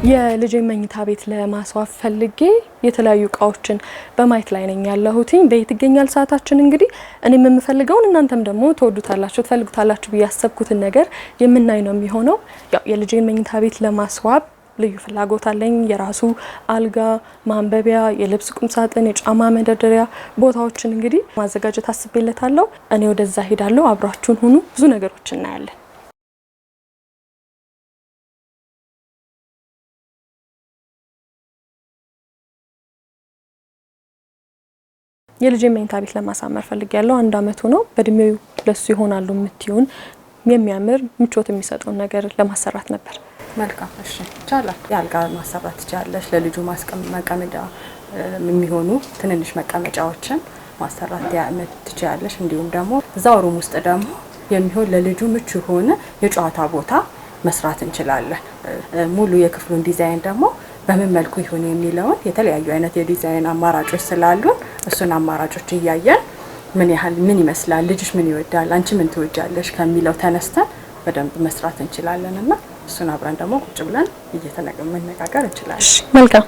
የልጅ መኝታ ቤት ለማስዋብ ፈልጌ የተለያዩ እቃዎችን በማየት ላይ ነኝ ያለሁትኝ። በየት ይገኛል ሰዓታችን? እንግዲህ እኔም የምፈልገውን እናንተም ደግሞ ተወዱታላችሁ ትፈልጉታላችሁ ብያሰብኩትን ነገር የምናይ ነው የሚሆነው። ያው የልጅ መኝታ ቤት ለማስዋብ ልዩ ፍላጎት አለኝ። የራሱ አልጋ፣ ማንበቢያ፣ የልብስ ቁም ሳጥን፣ የጫማ መደርደሪያ ቦታዎችን እንግዲህ ማዘጋጀት አስቤለታለሁ። እኔ ወደዛ ሄዳለሁ። አብራችሁን ሁኑ። ብዙ ነገሮች እናያለን። የልጅ መኝታ ቤት ለማሳመር ፈልጌያለሁ። 1 አመቱ ነው። በእድሜው ለሱ ይሆናሉ የምትዩን የሚያምር ምቾት የሚሰጠውን ነገር ለማሰራት ነበር። መልካም እሺ፣ ይቻላል። የአልጋ ማሰራት ትችላለሽ። ለልጁ መቀመጫ የሚሆኑ ትንንሽ መቀመጫዎችን ማሰራት ትችላለሽ። እንዲሁም ደግሞ እዛው ሩም ውስጥ ደግሞ የሚሆን ለልጁ ምቹ የሆነ የጨዋታ ቦታ መስራት እንችላለን። ሙሉ የክፍሉን ዲዛይን ደግሞ በምን መልኩ ይሁን የሚለውን የተለያዩ አይነት የዲዛይን አማራጮች ስላሉ እሱን አማራጮች እያየን ምን ይመስላል፣ ልጅሽ ምን ይወዳል፣ አንቺ ምን ትወጃለሽ ከሚለው ተነስተን በደንብ መስራት እንችላለንና እሱን አብረን ደግሞ ቁጭ ብለን መነጋገር እንችላለን። መልካም።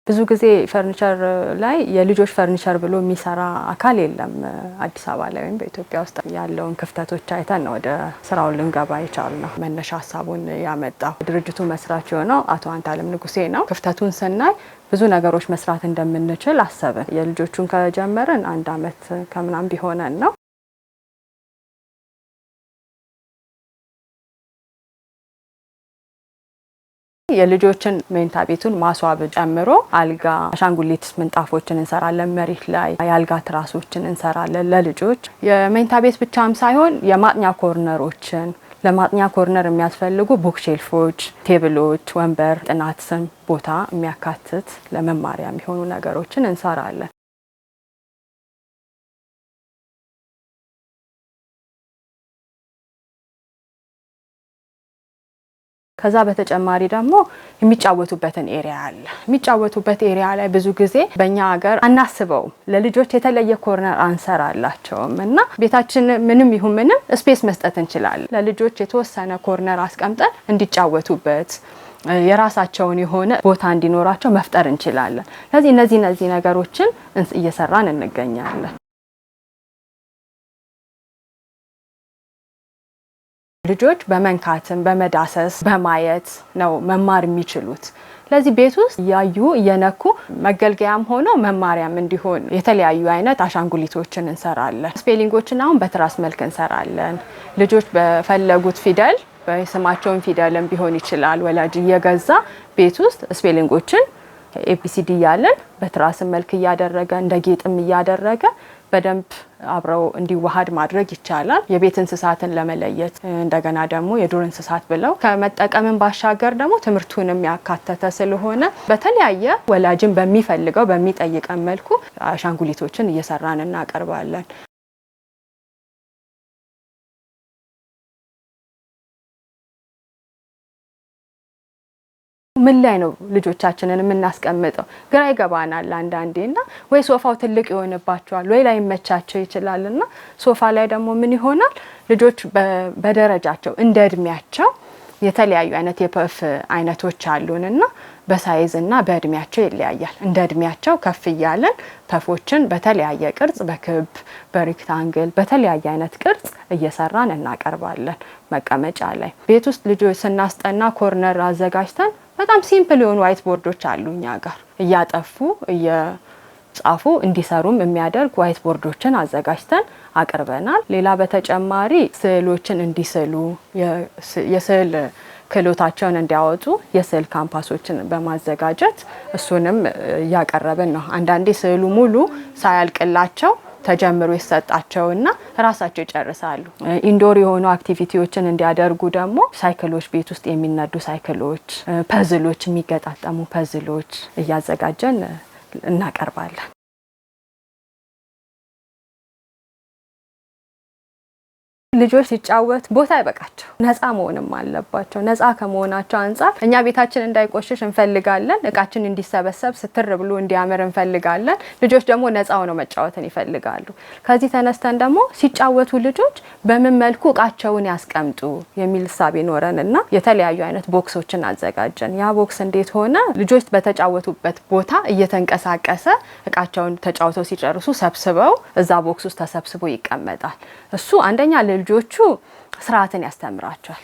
ብዙ ጊዜ ፈርኒቸር ላይ የልጆች ፈርኒቸር ብሎ የሚሰራ አካል የለም አዲስ አበባ ላይ ወይም በኢትዮጵያ ውስጥ ያለውን ክፍተቶች አይተን ነው ወደ ስራው ልንገባ የቻልነው። መነሻ ሀሳቡን ያመጣው ድርጅቱ መስራች የሆነው አቶ አንታለም ንጉሴ ነው። ክፍተቱን ስናይ ብዙ ነገሮች መስራት እንደምንችል አሰብን። የልጆቹን ከጀመረን 1 አመት ከምናም ቢሆነን ነው። የልጆችን መኝታ ቤቱን ማስዋብ ጨምሮ አልጋ፣ አሻንጉሊት ምንጣፎችን እንሰራለን። መሬት ላይ የአልጋ ትራሶችን እንሰራለን ለልጆች። የመኝታ ቤት ብቻም ሳይሆን የማጥኛ ኮርነሮችን ለማጥኛ ኮርነር የሚያስፈልጉ ቡክሼልፎች፣ ቴብሎች፣ ወንበር፣ ጥናትን ቦታ የሚያካትት ለመማሪያ የሚሆኑ ነገሮችን እንሰራለን። ከዛ በተጨማሪ ደግሞ የሚጫወቱበትን ኤሪያ አለ። የሚጫወቱበት ኤሪያ ላይ ብዙ ጊዜ በእኛ ሀገር አናስበው ለልጆች የተለየ ኮርነር አንሰራላቸውም እና ቤታችን ምንም ይሁን ምንም ስፔስ መስጠት እንችላለን። ለልጆች የተወሰነ ኮርነር አስቀምጠን እንዲጫወቱበት የራሳቸውን የሆነ ቦታ እንዲኖራቸው መፍጠር እንችላለን። ስለዚህ እነዚህ ነገሮችን እየሰራን እንገኛለን። ልጆች በመንካትም በመዳሰስ በማየት ነው መማር የሚችሉት። ለዚህ ቤት ውስጥ ያዩ የነኩ መገልገያም ሆኖ መማሪያም እንዲሆን የተለያዩ አይነት አሻንጉሊቶችን እንሰራለን። ስፔሊንጎችን አሁን በትራስ መልክ እንሰራለን። ልጆች በፈለጉት ፊደል በስማቸውን ፊደልም ቢሆን ይችላል ወላጅ እየገዛ ቤት ውስጥ ስፔሊንጎችን ኤቢሲዲ ያለን በትራስ መልክ እያደረገ እንደ ጌጥም እያደረገ በደንብ አብረው እንዲዋሃድ ማድረግ ይቻላል። የቤት እንስሳትን ለመለየት እንደገና ደግሞ የዱር እንስሳት ብለው ከመጠቀምን ባሻገር ደግሞ ትምህርቱንም ያካተተ ስለሆነ በተለያየ ወላጅን በሚፈልገው በሚጠይቀን መልኩ አሻንጉሊቶችን እየሰራን እናቀርባለን። ምን ላይ ነው ልጆቻችንን የምናስቀምጠው? ግራ ይገባናል አንዳንዴና ወይ ሶፋው ትልቅ ይሆንባቸዋል ወይ ላይ መቻቸው ይችላልና ሶፋ ላይ ደግሞ ምን ይሆናል ልጆች በደረጃቸው እንደ እድሜያቸው የተለያዩ አይነት የፐፍ አይነቶች አሉንና በሳይዝና በእድሜያቸው ይለያያል። እንደ እድሜያቸው ከፍ ይያለን ፐፎችን በተለያየ ቅርጽ በክብ በሬክታንግል በተለያየ አይነት ቅርጽ እየሰራን እናቀርባለን። መቀመጫ ላይ ቤት ውስጥ ልጆች ስናስጠና ኮርነር አዘጋጅተን በጣም ሲምፕል የሆኑ ዋይት ቦርዶች አሉ እኛ ጋር እያጠፉ እየጻፉ እንዲሰሩም የሚያደርግ ዋይት ቦርዶችን አዘጋጅተን አቅርበናል። ሌላ በተጨማሪ ስዕሎችን እንዲስሉ የስዕል ክህሎታቸውን እንዲያወጡ የስዕል ካምፓሶችን በማዘጋጀት እሱንም እያቀረብን ነው። አንዳንዴ ስዕሉ ሙሉ ሳያልቅላቸው ተጀምሮ ይሰጣቸውና ራሳቸው ይጨርሳሉ። ኢንዶር የሆኑ አክቲቪቲዎችን እንዲያደርጉ ደግሞ ሳይክሎች፣ ቤት ውስጥ የሚነዱ ሳይክሎች፣ ፐዝሎች፣ የሚገጣጠሙ ፐዝሎች እያዘጋጀን እናቀርባለን። ልጆች ሲጫወት ቦታ አይበቃቸው፣ ነፃ መሆንም አለባቸው። ነፃ ከመሆናቸው አንፃር እኛ ቤታችን እንዳይቆሽሽ እንፈልጋለን። እቃችን እንዲሰበሰብ ስትር ብሎ እንዲያምር እንፈልጋለን። ልጆች ደግሞ ነፃ ሆነው መጫወትን ይፈልጋሉ። ከዚህ ተነስተን ደግሞ ሲጫወቱ ልጆች በምን መልኩ እቃቸውን ያስቀምጡ የሚል ሐሳብ ይኖረንና የተለያዩ አይነት ቦክሶችን አዘጋጀን። ያ ቦክስ እንዴት ሆነ? ልጆች በተጫወቱበት ቦታ እየተንቀሳቀሰ እቃቸውን ተጫውተው ሲጨርሱ ሰብስበው እዛ ቦክስ ውስጥ ተሰብስቦ ይቀመጣል። እሱ አንደኛ ልጆቹ ስርዓትን ያስተምራቸዋል።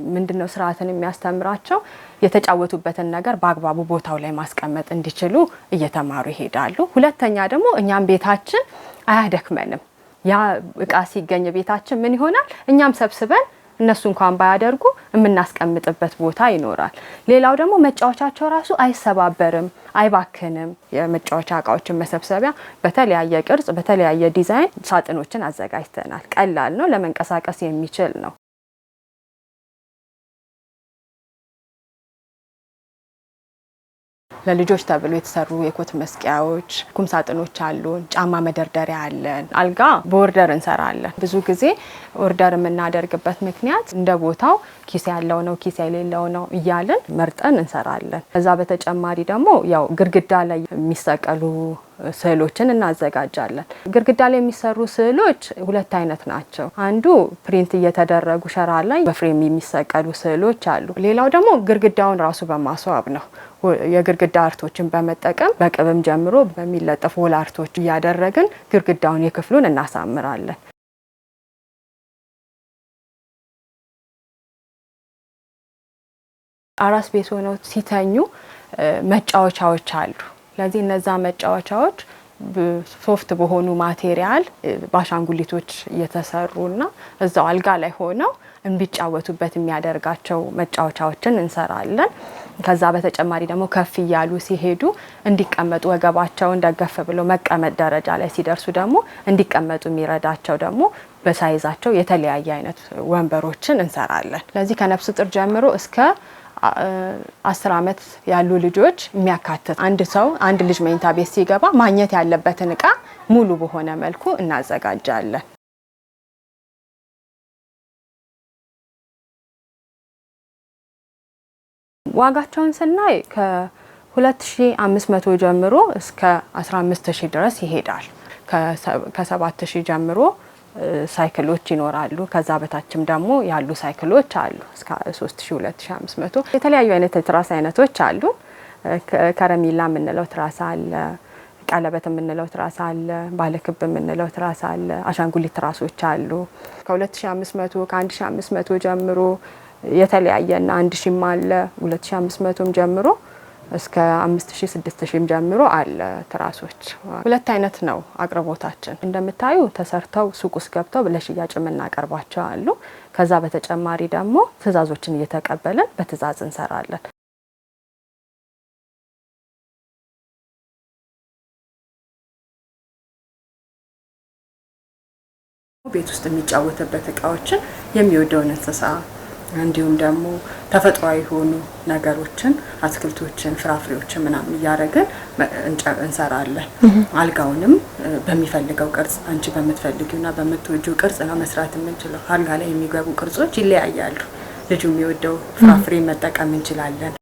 ምንድነው ስርዓትን የሚያስተምራቸው? የተጫወቱበትን ነገር በአግባቡ ቦታው ላይ ማስቀመጥ እንዲችሉ እየተማሩ ይሄዳሉ። ሁለተኛ ደግሞ እኛም ቤታችን አያደክመንም። ያ እቃ ሲገኝ ቤታችን ምን ይሆናል? እኛም ሰብስበን እነሱ እንኳን ባያደርጉ የምናስቀምጥበት ቦታ ይኖራል። ሌላው ደግሞ መጫወቻቸው ራሱ አይሰባበርም፣ አይባክንም። የመጫወቻ እቃዎችን መሰብሰቢያ በተለያየ ቅርጽ በተለያየ ዲዛይን ሳጥኖችን አዘጋጅተናል። ቀላል ነው፣ ለመንቀሳቀስ የሚችል ነው። ለልጆች ተብሎ የተሰሩ የኮት መስቂያዎች፣ ኩም ሳጥኖች አሉን። ጫማ መደርደሪያ አለን። አልጋ በኦርደር እንሰራለን። ብዙ ጊዜ ኦርደር የምናደርግበት ምክንያት እንደ ቦታው ኪስ ያለው ነው ኪስ የሌለው ነው እያልን መርጠን እንሰራለን። ከዛ በተጨማሪ ደግሞ ያው ግድግዳ ላይ የሚሰቀሉ ስዕሎችን እናዘጋጃለን። ግድግዳ ላይ የሚሰሩ ስዕሎች ሁለት አይነት ናቸው። አንዱ ፕሪንት እየተደረጉ ሸራ ላይ በፍሬም የሚሰቀሉ ስዕሎች አሉ። ሌላው ደግሞ ግድግዳውን ራሱ በማስዋብ ነው። የግድግዳ አርቶችን በመጠቀም በቅብም ጀምሮ በሚለጠፉ ወል አርቶች እያደረግን ግድግዳውን የክፍሉን እናሳምራለን። አራስ ቤት ሆነው ሲተኙ መጫወቻዎች አሉ። ለዚህ እነዛ መጫወቻዎች ሶፍት በሆኑ ማቴሪያል ባሻንጉሊቶች እየተሰሩና እዛው አልጋ ላይ ሆነው እንዲጫወቱበት የሚያደርጋቸው መጫወቻዎችን እንሰራለን። ከዛ በተጨማሪ ደግሞ ከፍ እያሉ ሲሄዱ እንዲቀመጡ ወገባቸውን ደገፍ ብሎ መቀመጥ ደረጃ ላይ ሲደርሱ ደግሞ እንዲቀመጡ የሚረዳቸው ደግሞ በሳይዛቸው የተለያየ አይነት ወንበሮችን እንሰራለን። ለዚህ ከነፍስ ጡር ጀምሮ እስከ 10 ዓመት ያሉ ልጆች የሚያካትት አንድ ሰው አንድ ልጅ መኝታ ቤት ሲገባ ማግኘት ያለበትን እቃ ሙሉ በሆነ መልኩ እናዘጋጃለን። ዋጋቸውን ስናይ ከ2500 ጀምሮ እስከ 15000 ድረስ ይሄዳል። ከ7000 ጀምሮ ሳይክሎች ይኖራሉ። ከዛ በታችም ደግሞ ያሉ ሳይክሎች አሉ እስከ 3000 2500። የተለያዩ አይነት ትራስ አይነቶች አሉ። ከረሚላ የምንለው ትራስ አለ፣ ቀለበት የምንለው ትራስ አለ፣ ባለክብ የምንለው ትራስ አለ፣ አሻንጉሊት ትራሶች አሉ። ከ2500 ከ1500 ጀምሮ የተለያየና 1000 አለ 2500ም ጀምሮ እስከ 5000 6000 ጀምሮ አለ ትራሶች። ሁለት አይነት ነው አቅርቦታችን። እንደምታዩ ተሰርተው ሱቅ ውስጥ ገብተው ለሽያጭ የምናቀርባቸው አሉ። ከዛ በተጨማሪ ደግሞ ትዕዛዞችን እየተቀበለን በትዕዛዝ እንሰራለን። ቤት ውስጥ የሚጫወተበት እቃዎችን የሚወደውን እንስሳ እንዲሁም ደግሞ ተፈጥሯዊ የሆኑ ነገሮችን አትክልቶችን፣ ፍራፍሬዎችን ምናምን እያደረግን እንሰራለን። አልጋውንም በሚፈልገው ቅርጽ አንቺ በምትፈልጊውና በምትወጂው ቅርጽ ነው መስራት የምንችለው። አልጋ ላይ የሚገቡ ቅርጾች ይለያያሉ። ልጁ የሚወደው ፍራፍሬ መጠቀም እንችላለን።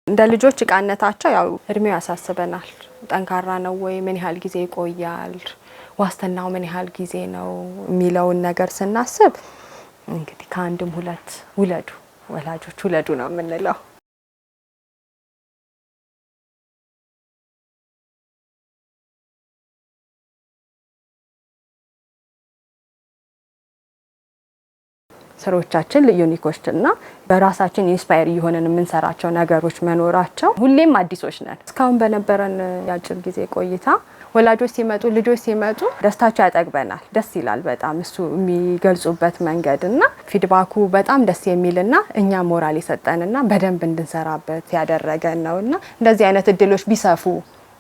እንደ ልጆች እቃነታቸው ያው እድሜው ያሳስበናል። ጠንካራ ነው ወይ፣ ምን ያህል ጊዜ ይቆያል፣ ዋስትናው ምን ያህል ጊዜ ነው የሚለውን ነገር ስናስብ እንግዲህ ከአንድም ሁለት ውለዱ፣ ወላጆች ውለዱ ነው የምንለው። ስራዎቻችን ዩኒኮችና በራሳችን ኢንስፓየር እየሆነን የምንሰራቸው ነገሮች መኖራቸው ሁሌም አዲሶች ነን። እስካሁን በነበረን ያጭር ጊዜ ቆይታ ወላጆች ሲመጡ ልጆች ሲመጡ ደስታቸው ያጠግበናል። ደስ ይላል በጣም እሱ የሚገልጹበት መንገድና ፊድባኩ በጣም ደስ የሚልና እኛ ሞራል የሰጠንና በደንብ እንድንሰራበት ያደረገን ነውና እንደዚህ አይነት እድሎች ቢሰፉ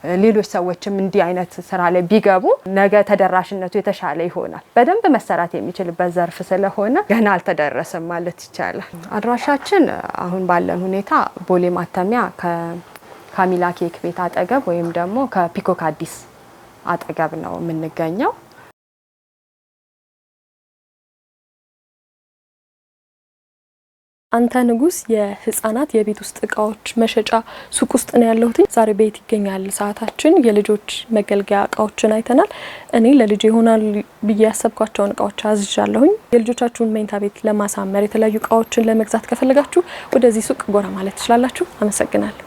ሌሎች ሰዎችም እንዲህ አይነት ስራ ላይ ቢገቡ ነገ ተደራሽነቱ የተሻለ ይሆናል። በደንብ መሰራት የሚችልበት ዘርፍ ስለሆነ ገና አልተደረሰም ማለት ይቻላል። አድራሻችን አሁን ባለን ሁኔታ ቦሌ ማተሚያ ካሚላ ኬክ ቤት አጠገብ ወይም ደግሞ ከፒኮክ አዲስ አጠገብ ነው የምንገኘው። አንተ ንጉስ የህፃናት የቤት ውስጥ እቃዎች መሸጫ ሱቅ ውስጥ ነው ያለሁት። ዛሬ ቤት ይገኛል ሰዓታችን የልጆች መገልገያ እቃዎችን አይተናል። እኔ ለልጅ ይሆናል ብዬ ያሰብኳቸውን እቃዎች አዝዣለሁኝ። የልጆቻችሁን መኝታ ቤት ለማሳመር የተለያዩ እቃዎችን ለመግዛት ከፈለጋችሁ ወደዚህ ሱቅ ጎራ ማለት ትችላላችሁ። አመሰግናለሁ።